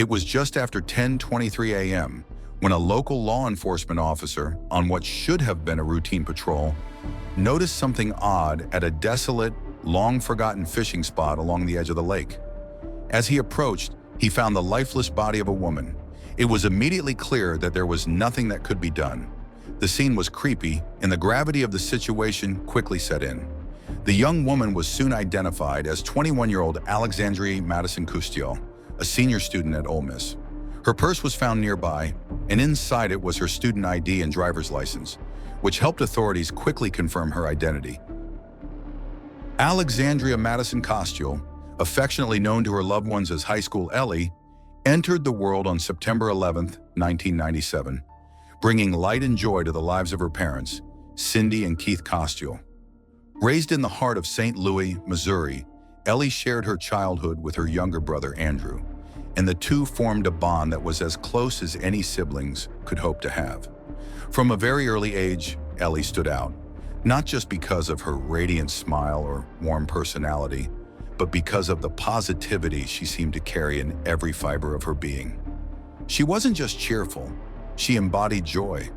It was just after 10:23 a.m. when a local law enforcement officer, on what should have been a routine patrol, noticed something odd at a desolate, long-forgotten fishing spot along the edge of the lake. As he approached, he found the lifeless body of a woman. It was immediately clear that there was nothing that could be done. The scene was creepy, and the gravity of the situation quickly set in. The young woman was soon identified as 21-year-old Alexandria Madison Custiel, a senior student at Ole Miss. Her purse was found nearby, and inside it was her student ID and driver's license, which helped authorities quickly confirm her identity. Alexandria Madison Custiel, affectionately known to her loved ones as High School Ellie, entered the world on September 11, 1997, bringing light and joy to the lives of her parents, Cindy and Keith Custiel. Raised in the heart of St. Louis, Missouri, Ellie shared her childhood with her younger brother, Andrew, and the two formed a bond that was as close as any siblings could hope to have. From a very early age, Ellie stood out, not just because of her radiant smile or warm personality, but because of the positivity she seemed to carry in every fiber of her being. She wasn't just cheerful, she embodied joy.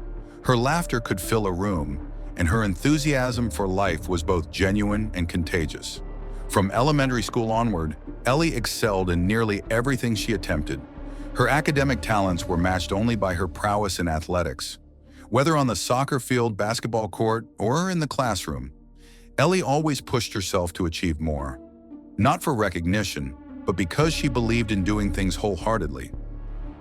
Her laughter could fill a room, and her enthusiasm for life was both genuine and contagious. From elementary school onward, Ellie excelled in nearly everything she attempted. Her academic talents were matched only by her prowess in athletics. Whether on the soccer field, basketball court, or in the classroom, Ellie always pushed herself to achieve more. Not for recognition, but because she believed in doing things wholeheartedly.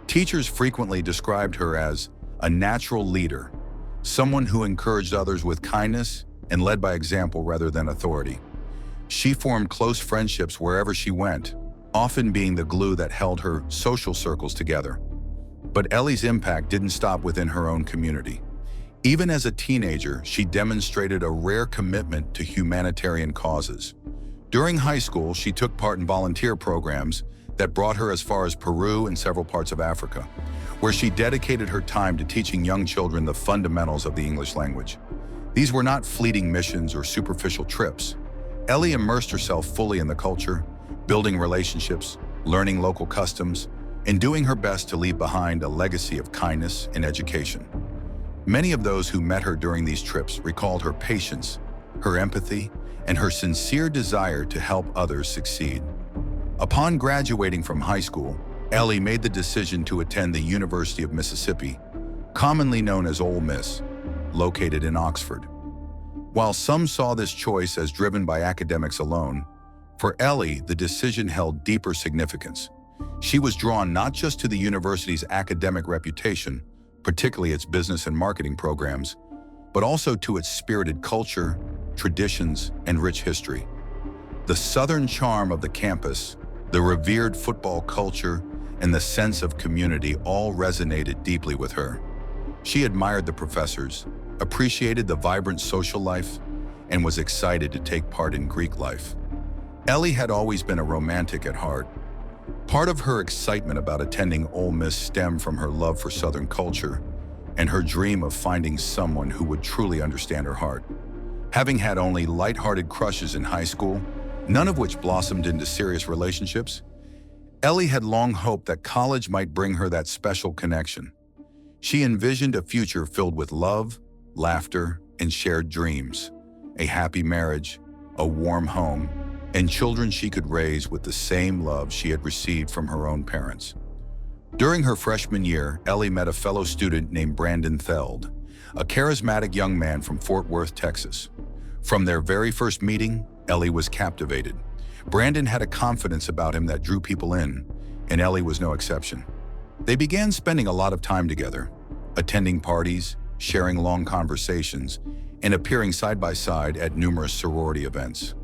Teachers frequently described her as a natural leader, someone who encouraged others with kindness and led by example rather than authority. She formed close friendships wherever she went, often being the glue that held her social circles together. But Ellie's impact didn't stop within her own community. Even as a teenager, she demonstrated a rare commitment to humanitarian causes. During high school, she took part in volunteer programs that brought her as far as Peru and several parts of Africa, where she dedicated her time to teaching young children the fundamentals of the English language. These were not fleeting missions or superficial trips. Ellie immersed herself fully in the culture, building relationships, learning local customs, and doing her best to leave behind a legacy of kindness and education. Many of those who met her during these trips recalled her patience, her empathy, and her sincere desire to help others succeed. Upon graduating from high school, Ellie made the decision to attend the University of Mississippi, commonly known as Ole Miss, located in Oxford. While some saw this choice as driven by academics alone, for Ellie, the decision held deeper significance. She was drawn not just to the university's academic reputation, particularly its business and marketing programs, but also to its spirited culture, traditions, and rich history. The Southern charm of the campus, the revered football culture, and the sense of community all resonated deeply with her. She admired the professors, appreciated the vibrant social life, and was excited to take part in Greek life. Ellie had always been a romantic at heart. Part of her excitement about attending Ole Miss stemmed from her love for Southern culture and her dream of finding someone who would truly understand her heart. Having had only light-hearted crushes in high school, none of which blossomed into serious relationships, Ellie had long hoped that college might bring her that special connection. She envisioned a future filled with love, laughter, and shared dreams, a happy marriage, a warm home, and children she could raise with the same love she had received from her own parents. During her freshman year, Ellie met a fellow student named Brandon Theld, a charismatic young man from Fort Worth, Texas. From their very first meeting, Ellie was captivated. Brandon had a confidence about him that drew people in, and Ellie was no exception. They began spending a lot of time together, attending parties, sharing long conversations, and appearing side by side at numerous sorority events.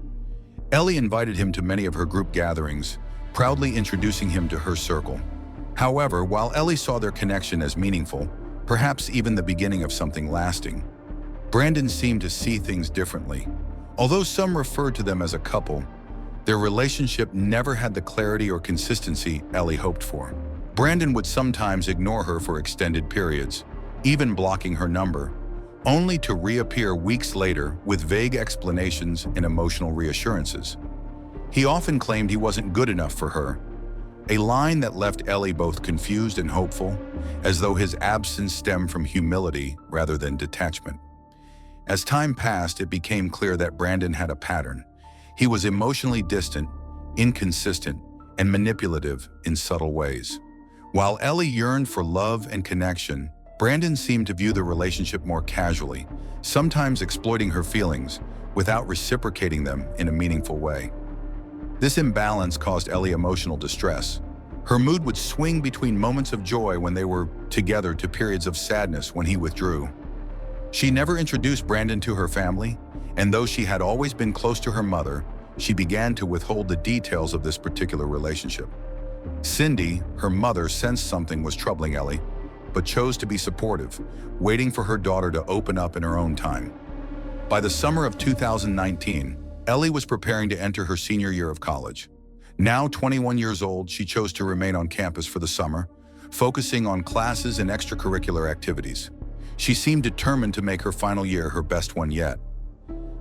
Ellie invited him to many of her group gatherings, proudly introducing him to her circle. However, while Ellie saw their connection as meaningful, perhaps even the beginning of something lasting, Brandon seemed to see things differently. Although some referred to them as a couple, their relationship never had the clarity or consistency Ellie hoped for. Brandon would sometimes ignore her for extended periods, even blocking her number, only to reappear weeks later with vague explanations and emotional reassurances. He often claimed he wasn't good enough for her, a line that left Ellie both confused and hopeful, as though his absence stemmed from humility rather than detachment. As time passed, it became clear that Brandon had a pattern. He was emotionally distant, inconsistent, and manipulative in subtle ways. While Ellie yearned for love and connection, Brandon seemed to view the relationship more casually, sometimes exploiting her feelings without reciprocating them in a meaningful way. This imbalance caused Ellie emotional distress. Her mood would swing between moments of joy when they were together to periods of sadness when he withdrew. She never introduced Brandon to her family, and though she had always been close to her mother, she began to withhold the details of this particular relationship. Cindy, her mother, sensed something was troubling Ellie, but chose to be supportive, waiting for her daughter to open up in her own time. By the summer of 2019, Ellie was preparing to enter her senior year of college. Now 21 years old, she chose to remain on campus for the summer, focusing on classes and extracurricular activities. She seemed determined to make her final year her best one yet.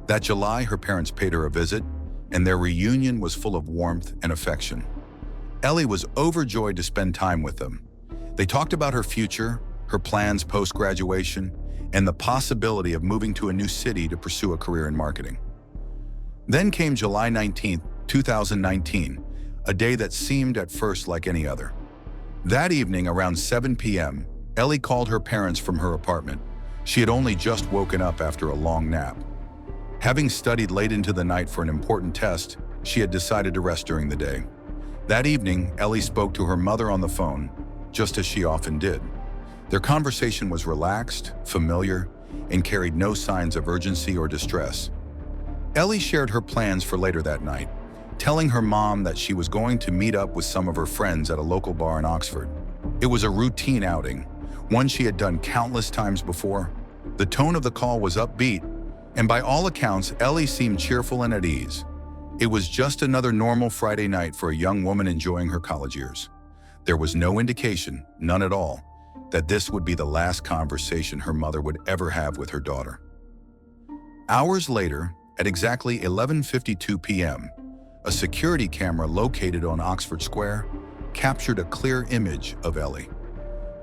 That July, her parents paid her a visit, and their reunion was full of warmth and affection. Ellie was overjoyed to spend time with them. They talked about her future, her plans post-graduation, and the possibility of moving to a new city to pursue a career in marketing. Then came July 19, 2019, a day that seemed at first like any other. That evening, around 7 p.m., Ellie called her parents from her apartment. She had only just woken up after a long nap. Having studied late into the night for an important test, she had decided to rest during the day. That evening, Ellie spoke to her mother on the phone, just as she often did. Their conversation was relaxed, familiar, and carried no signs of urgency or distress. Ellie shared her plans for later that night, telling her mom that she was going to meet up with some of her friends at a local bar in Oxford. It was a routine outing, one she had done countless times before. The tone of the call was upbeat, and by all accounts, Ellie seemed cheerful and at ease. It was just another normal Friday night for a young woman enjoying her college years. There was no indication, none at all, that this would be the last conversation her mother would ever have with her daughter. Hours later, at exactly 11:52 p.m., a security camera located on Oxford Square captured a clear image of Ellie.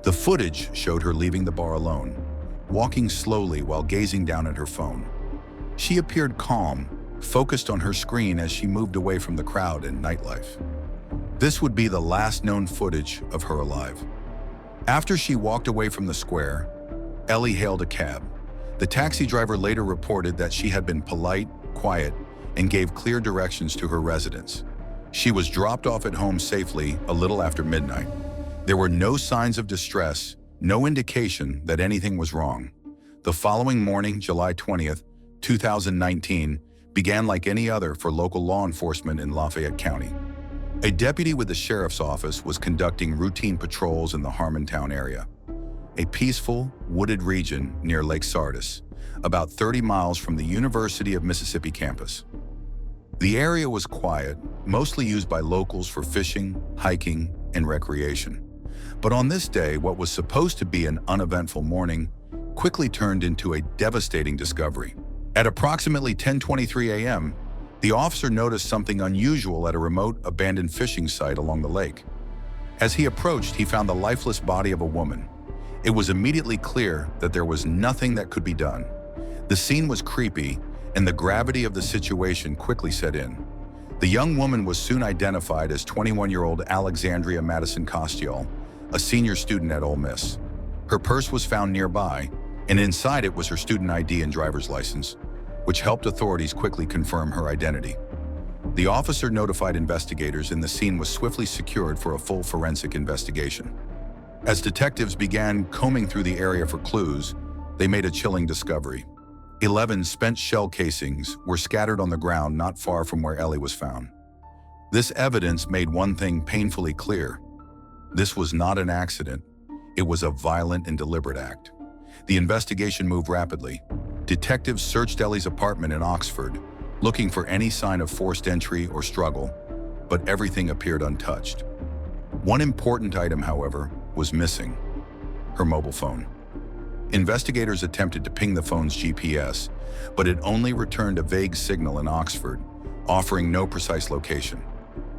The footage showed her leaving the bar alone, walking slowly while gazing down at her phone. She appeared calm, focused on her screen as she moved away from the crowd and nightlife. This would be the last known footage of her alive. After she walked away from the square, Ellie hailed a cab. The taxi driver later reported that she had been polite, quiet, and gave clear directions to her residents. She was dropped off at home safely a little after midnight. There were no signs of distress, no indication that anything was wrong. The following morning, July 20th, 2019, began like any other for local law enforcement in Lafayette County. A deputy with the sheriff's office was conducting routine patrols in the Harmontown area, a peaceful, wooded region near Lake Sardis, about 30 miles from the University of Mississippi campus. The area was quiet, mostly used by locals for fishing, hiking, and recreation. But on this day, what was supposed to be an uneventful morning quickly turned into a devastating discovery. At approximately 10:23 a.m., the officer noticed something unusual at a remote, abandoned fishing site along the lake. As he approached, he found the lifeless body of a woman. It was immediately clear that there was nothing that could be done. The scene was creepy, and the gravity of the situation quickly set in. The young woman was soon identified as 21-year-old Alexandria Madison Costial, a senior student at Ole Miss. Her purse was found nearby, and inside it was her student ID and driver's license, which helped authorities quickly confirm her identity. The officer notified investigators, and the scene was swiftly secured for a full forensic investigation. As detectives began combing through the area for clues, they made a chilling discovery. 11 spent shell casings were scattered on the ground not far from where Ellie was found. This evidence made one thing painfully clear. This was not an accident. It was a violent and deliberate act. The investigation moved rapidly. Detectives searched Ellie's apartment in Oxford, looking for any sign of forced entry or struggle, but everything appeared untouched. One important item, however, was missing: her mobile phone. Investigators attempted to ping the phone's GPS, but it only returned a vague signal in Oxford, offering no precise location.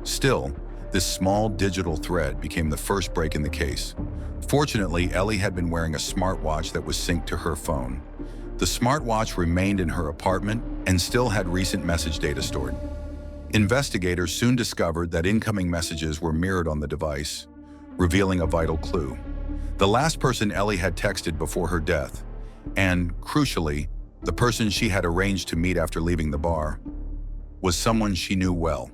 Still, This small digital thread became the first break in the case. Fortunately, Ellie had been wearing a smartwatch that was synced to her phone. The smartwatch remained in her apartment and still had recent message data stored. Investigators soon discovered that incoming messages were mirrored on the device, revealing a vital clue. The last person Ellie had texted before her death, and, crucially, the person she had arranged to meet after leaving the bar, was someone she knew well.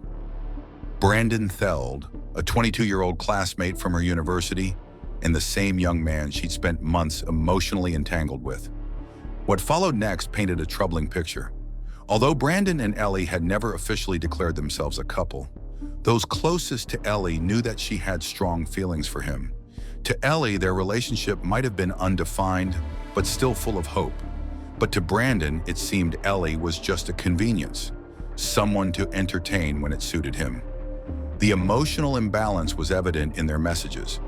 Brandon Theld, a 22-year-old classmate from her university, and the same young man she'd spent months emotionally entangled with. What followed next painted a troubling picture. Although Brandon and Ellie had never officially declared themselves a couple, those closest to Ellie knew that she had strong feelings for him. To Ellie, their relationship might have been undefined, but still full of hope. But to Brandon, it seemed Ellie was just a convenience, someone to entertain when it suited him. The emotional imbalance was evident in their messages.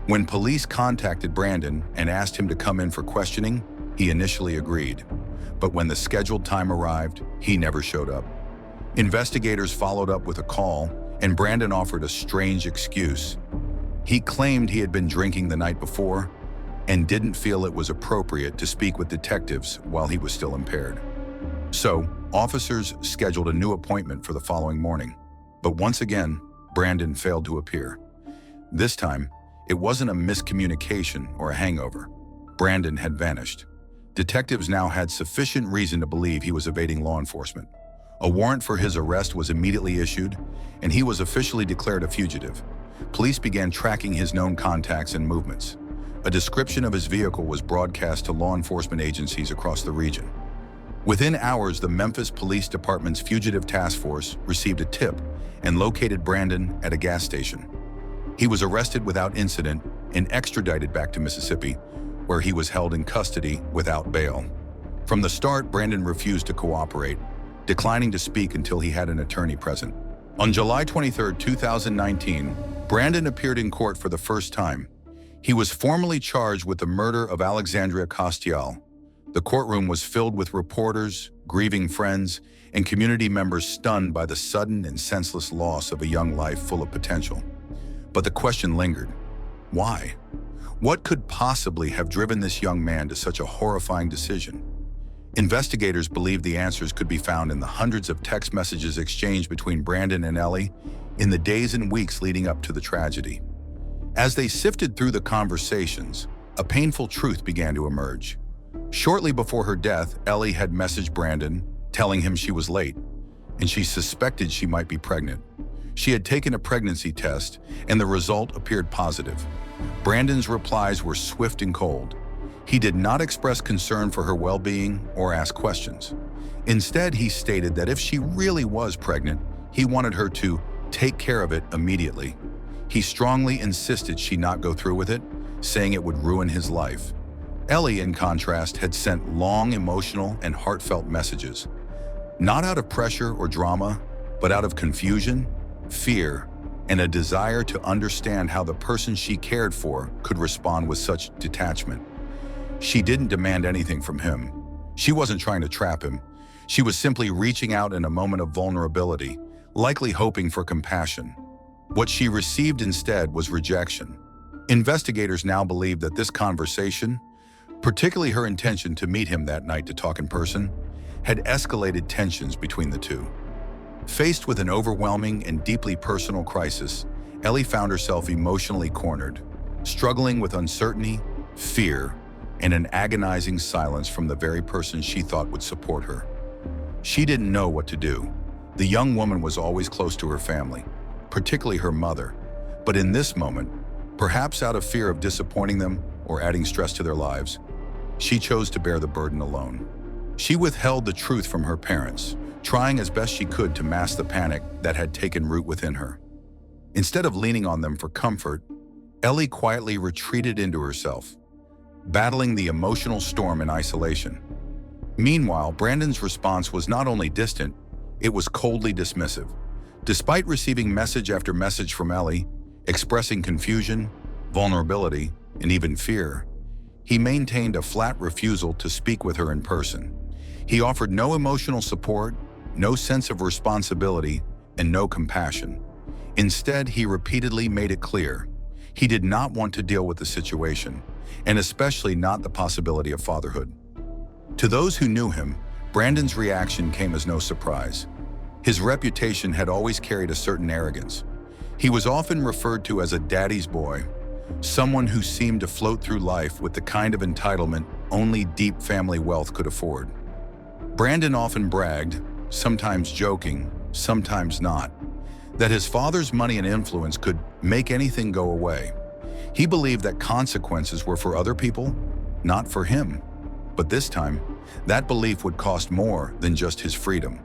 When police contacted Brandon and asked him to come in for questioning, he initially agreed. But when the scheduled time arrived, he never showed up. Investigators followed up with a call, and Brandon offered a strange excuse. He claimed he had been drinking the night before and didn't feel it was appropriate to speak with detectives while he was still impaired. So, officers scheduled a new appointment for the following morning. But once again, Brandon failed to appear. This time, it wasn't a miscommunication or a hangover. Brandon had vanished. Detectives now had sufficient reason to believe he was evading law enforcement. A warrant for his arrest was immediately issued, and he was officially declared a fugitive. Police began tracking his known contacts and movements. A description of his vehicle was broadcast to law enforcement agencies across the region. Within hours, the Memphis Police Department's Fugitive Task Force received a tip and located Brandon at a gas station. He was arrested without incident and extradited back to Mississippi, where he was held in custody without bail. From the start, Brandon refused to cooperate, declining to speak until he had an attorney present. On July 23, 2019, Brandon appeared in court for the first time. He was formally charged with the murder of Alexandria Costial. The courtroom was filled with reporters, grieving friends, and community members stunned by the sudden and senseless loss of a young life full of potential. But the question lingered. Why? What could possibly have driven this young man to such a horrifying decision? Investigators believe the answers could be found in the hundreds of text messages exchanged between Brandon and Ellie in the days and weeks leading up to the tragedy. As they sifted through the conversations, a painful truth began to emerge. Shortly before her death, Ellie had messaged Brandon, telling him she was late, and she suspected she might be pregnant. She had taken a pregnancy test, and the result appeared positive. Brandon's replies were swift and cold. He did not express concern for her well-being or ask questions. Instead, he stated that if she really was pregnant, he wanted her to take care of it immediately. He strongly insisted she not go through with it, saying it would ruin his life. Ellie, in contrast, had sent long, emotional, and heartfelt messages. Not out of pressure or drama, but out of confusion, fear, and a desire to understand how the person she cared for could respond with such detachment. She didn't demand anything from him. She wasn't trying to trap him. She was simply reaching out in a moment of vulnerability, likely hoping for compassion. What she received instead was rejection. Investigators now believe that this conversation, particularly her intention to meet him that night to talk in person, had escalated tensions between the two. Faced with an overwhelming and deeply personal crisis, Ellie found herself emotionally cornered, struggling with uncertainty, fear, and an agonizing silence from the very person she thought would support her. She didn't know what to do. The young woman was always close to her family, particularly her mother, but in this moment, perhaps out of fear of disappointing them or adding stress to their lives, she chose to bear the burden alone. She withheld the truth from her parents, trying as best she could to mask the panic that had taken root within her. Instead of leaning on them for comfort, Ellie quietly retreated into herself, battling the emotional storm in isolation. Meanwhile, Brandon's response was not only distant, it was coldly dismissive. Despite receiving message after message from Ellie, expressing confusion, vulnerability, and even fear, he maintained a flat refusal to speak with her in person. He offered no emotional support, no sense of responsibility, and no compassion. Instead, he repeatedly made it clear he did not want to deal with the situation, and especially not the possibility of fatherhood. To those who knew him, Brandon's reaction came as no surprise. His reputation had always carried a certain arrogance. He was often referred to as a daddy's boy, someone who seemed to float through life with the kind of entitlement only deep family wealth could afford. Brandon often bragged, sometimes joking, sometimes not, that his father's money and influence could make anything go away. He believed that consequences were for other people, not for him. But this time, that belief would cost more than just his freedom.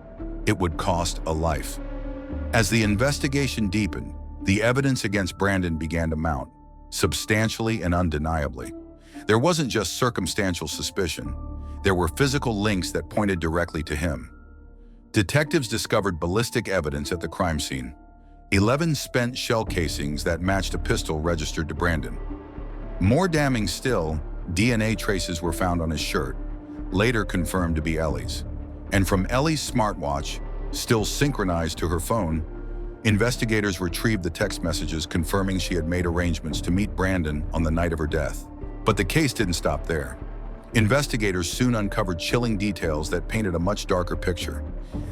It would cost a life. As the investigation deepened, the evidence against Brandon began to mount, substantially and undeniably. There wasn't just circumstantial suspicion. There were physical links that pointed directly to him. Detectives discovered ballistic evidence at the crime scene, 11 spent shell casings that matched a pistol registered to Brandon. More damning still, DNA traces were found on his shirt, later confirmed to be Ellie's. And from Ellie's smartwatch, still synchronized to her phone, investigators retrieved the text messages confirming she had made arrangements to meet Brandon on the night of her death. But the case didn't stop there. Investigators soon uncovered chilling details that painted a much darker picture.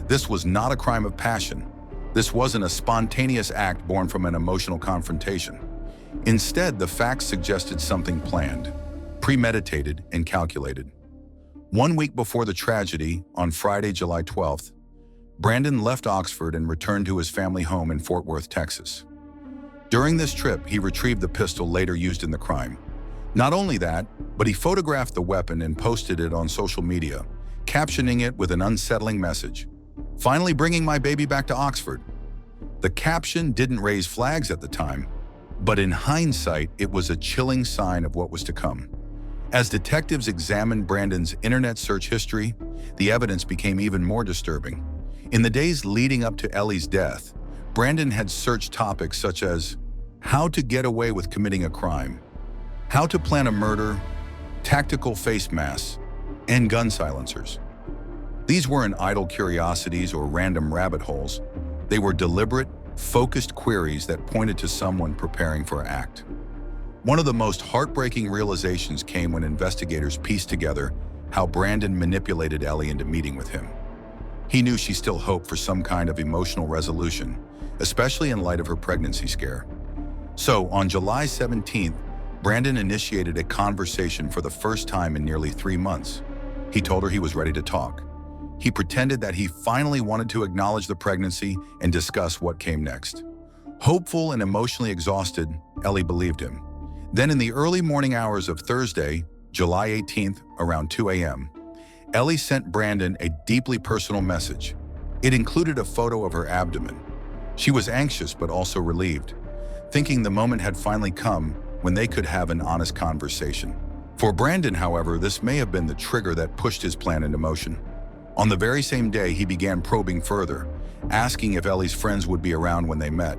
This was not a crime of passion. This wasn't a spontaneous act born from an emotional confrontation. Instead, the facts suggested something planned, premeditated, and calculated. 1 week before the tragedy, on Friday, July 12th, Brandon left Oxford and returned to his family home in Fort Worth, Texas. During this trip, he retrieved the pistol later used in the crime. Not only that, but he photographed the weapon and posted it on social media, captioning it with an unsettling message: "Finally bringing my baby back to Oxford." The caption didn't raise flags at the time, but in hindsight, it was a chilling sign of what was to come. As detectives examined Brandon's internet search history, the evidence became even more disturbing. In the days leading up to Ellie's death, Brandon had searched topics such as how to get away with committing a crime, how to plan a murder, tactical face masks, and gun silencers. These weren't idle curiosities or random rabbit holes. They were deliberate, focused queries that pointed to someone preparing for an act. One of the most heartbreaking realizations came when investigators pieced together how Brandon manipulated Ellie into meeting with him. He knew she still hoped for some kind of emotional resolution, especially in light of her pregnancy scare. So, on July 17th, Brandon initiated a conversation for the first time in nearly 3 months. He told her he was ready to talk. He pretended that he finally wanted to acknowledge the pregnancy and discuss what came next. Hopeful and emotionally exhausted, Ellie believed him. Then in the early morning hours of Thursday, July 18th, around 2 a.m., Ellie sent Brandon a deeply personal message. It included a photo of her abdomen. She was anxious but also relieved, thinking the moment had finally come when they could have an honest conversation. For Brandon, however, this may have been the trigger that pushed his plan into motion. On the very same day, he began probing further, asking if Ellie's friends would be around when they met.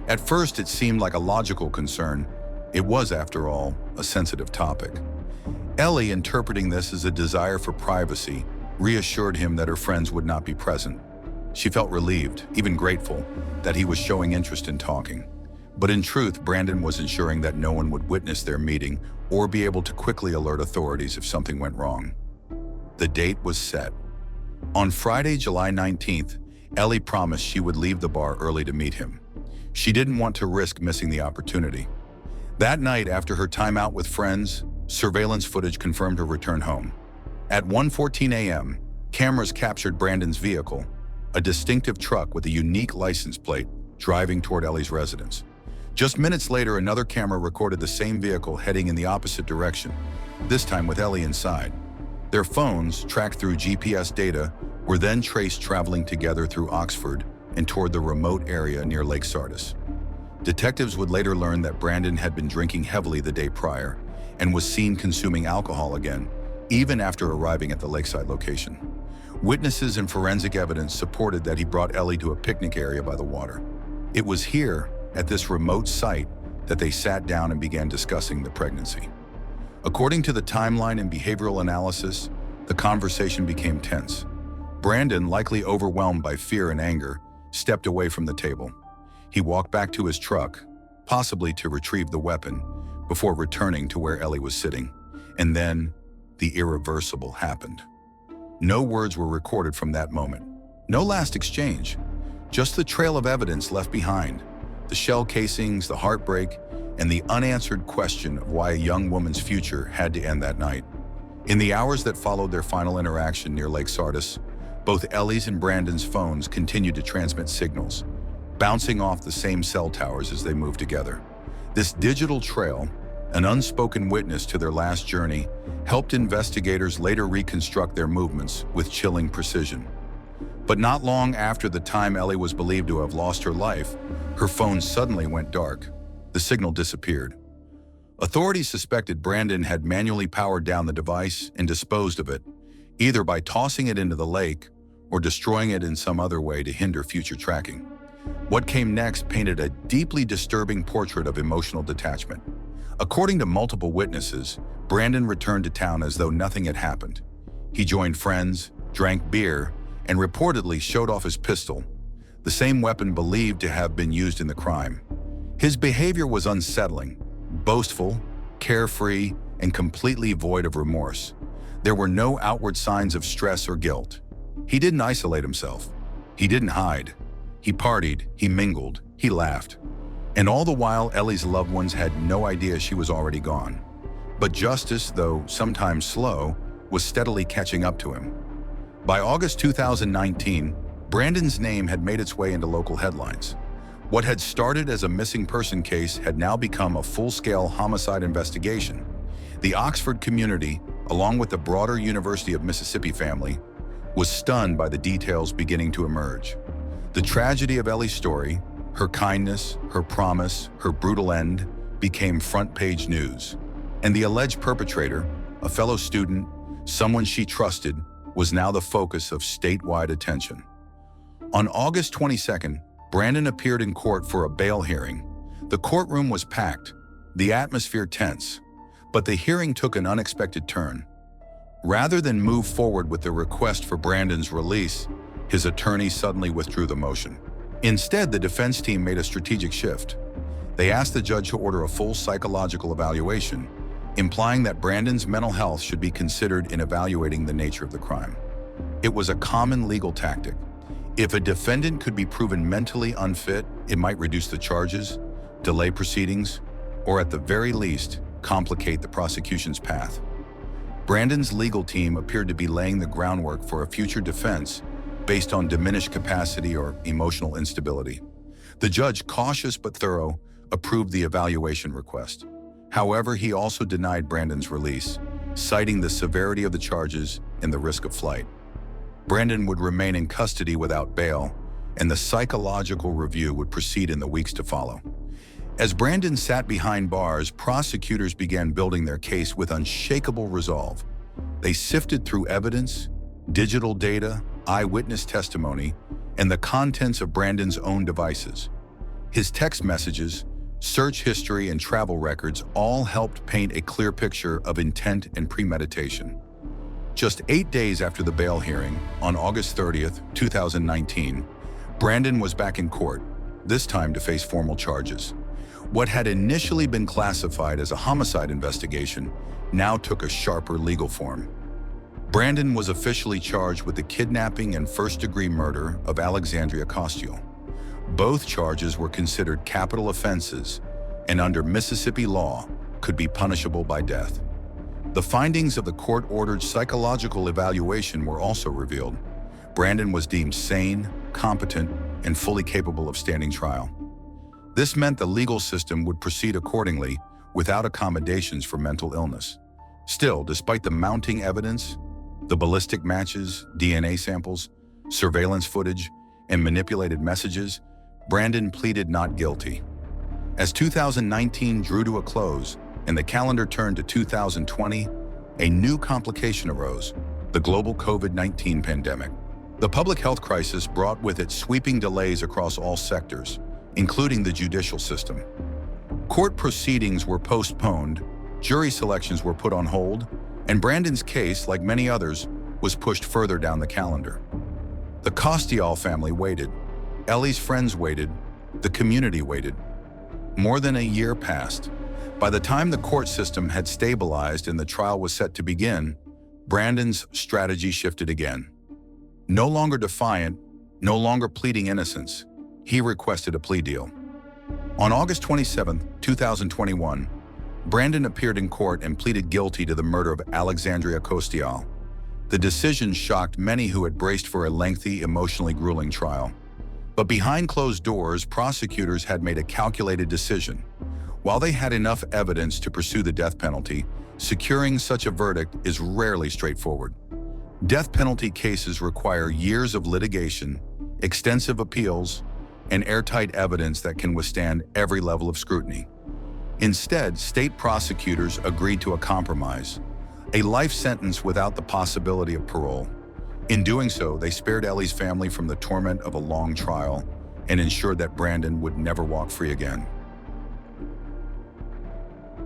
At first, it seemed like a logical concern. It was, after all, a sensitive topic. Ellie, interpreting this as a desire for privacy, reassured him that her friends would not be present. She felt relieved, even grateful, that he was showing interest in talking. But in truth, Brandon was ensuring that no one would witness their meeting or be able to quickly alert authorities if something went wrong. The date was set. On Friday, July 19th, Ellie promised she would leave the bar early to meet him. She didn't want to risk missing the opportunity. That night, after her time out with friends, surveillance footage confirmed her return home. At 1:14 a.m., cameras captured Brandon's vehicle, a distinctive truck with a unique license plate, driving toward Ellie's residence. Just minutes later, another camera recorded the same vehicle heading in the opposite direction, this time with Ellie inside. Their phones, tracked through GPS data, were then traced traveling together through Oxford and toward the remote area near Lake Sardis. Detectives would later learn that Brandon had been drinking heavily the day prior and was seen consuming alcohol again, even after arriving at the lakeside location. Witnesses and forensic evidence supported that he brought Ellie to a picnic area by the water. It was here, at this remote site, that they sat down and began discussing the pregnancy. According to the timeline and behavioral analysis, the conversation became tense. Brandon, likely overwhelmed by fear and anger, stepped away from the table. He walked back to his truck, possibly to retrieve the weapon, before returning to where Ellie was sitting. And then, the irreversible happened. No words were recorded from that moment. No last exchange. Just the trail of evidence left behind. The shell casings, the heartbreak, and the unanswered question of why a young woman's future had to end that night. In the hours that followed their final interaction near Lake Sardis, both Ellie's and Brandon's phones continued to transmit signals, bouncing off the same cell towers as they moved together. This digital trail, an unspoken witness to their last journey, helped investigators later reconstruct their movements with chilling precision. But not long after the time Ellie was believed to have lost her life, her phone suddenly went dark. The signal disappeared. Authorities suspected Brandon had manually powered down the device and disposed of it, either by tossing it into the lake or destroying it in some other way to hinder future tracking. What came next painted a deeply disturbing portrait of emotional detachment. According to multiple witnesses, Brandon returned to town as though nothing had happened. He joined friends, drank beer, and reportedly showed off his pistol, the same weapon believed to have been used in the crime. His behavior was unsettling, boastful, carefree, and completely void of remorse. There were no outward signs of stress or guilt. He didn't isolate himself. He didn't hide. He partied, he mingled, he laughed. And all the while, Ellie's loved ones had no idea she was already gone. But justice, though sometimes slow, was steadily catching up to him. By August 2019, Brandon's name had made its way into local headlines. What had started as a missing person case had now become a full-scale homicide investigation. The Oxford community, along with the broader University of Mississippi family, was stunned by the details beginning to emerge. The tragedy of Ellie's story, her kindness, her promise, her brutal end, became front-page news. And the alleged perpetrator, a fellow student, someone she trusted, was now the focus of statewide attention. On August 22nd, Brandon appeared in court for a bail hearing. The courtroom was packed, the atmosphere tense, but the hearing took an unexpected turn. Rather than move forward with the request for Brandon's release, his attorney suddenly withdrew the motion. Instead, the defense team made a strategic shift. They asked the judge to order a full psychological evaluation, implying that Brandon's mental health should be considered in evaluating the nature of the crime. It was a common legal tactic. If a defendant could be proven mentally unfit, it might reduce the charges, delay proceedings, or at the very least, complicate the prosecution's path. Brandon's legal team appeared to be laying the groundwork for a future defense based on diminished capacity or emotional instability. The judge, cautious but thorough, approved the evaluation request. However, he also denied Brandon's release, citing the severity of the charges and the risk of flight. Brandon would remain in custody without bail, and the psychological review would proceed in the weeks to follow. As Brandon sat behind bars, prosecutors began building their case with unshakable resolve. They sifted through evidence, digital data, eyewitness testimony, and the contents of Brandon's own devices. His text messages, search history, and travel records all helped paint a clear picture of intent and premeditation. Just 8 days after the bail hearing, on August 30th, 2019, Brandon was back in court, this time to face formal charges. What had initially been classified as a homicide investigation now took a sharper legal form. Brandon was officially charged with the kidnapping and first-degree murder of Alexandria Costiel. Both charges were considered capital offenses and under Mississippi law could be punishable by death. The findings of the court-ordered psychological evaluation were also revealed. Brandon was deemed sane, competent, and fully capable of standing trial. This meant the legal system would proceed accordingly without accommodations for mental illness. Still, despite the mounting evidence, the ballistic matches, DNA samples, surveillance footage, and manipulated messages, Brandon pleaded not guilty. As 2019 drew to a close and the calendar turned to 2020, a new complication arose: the global COVID-19 pandemic. The public health crisis brought with it sweeping delays across all sectors, including the judicial system. Court proceedings were postponed, jury selections were put on hold, and Brandon's case, like many others, was pushed further down the calendar. The Costiel family waited, Ellie's friends waited, The community waited. More than a year passed. By the time the court system had stabilized and the trial was set to begin, Brandon's strategy shifted again. No longer defiant, no longer pleading innocence, he requested a plea deal. On August 27, 2021, Brandon appeared in court and pleaded guilty to the murder of Alexandria Costial. The decision shocked many who had braced for a lengthy, emotionally grueling trial. But behind closed doors, prosecutors had made a calculated decision. While they had enough evidence to pursue the death penalty, securing such a verdict is rarely straightforward. Death penalty cases require years of litigation, extensive appeals, and airtight evidence that can withstand every level of scrutiny. Instead, state prosecutors agreed to a compromise, a life sentence without the possibility of parole. In doing so, they spared Ellie's family from the torment of a long trial and ensured that Brandon would never walk free again.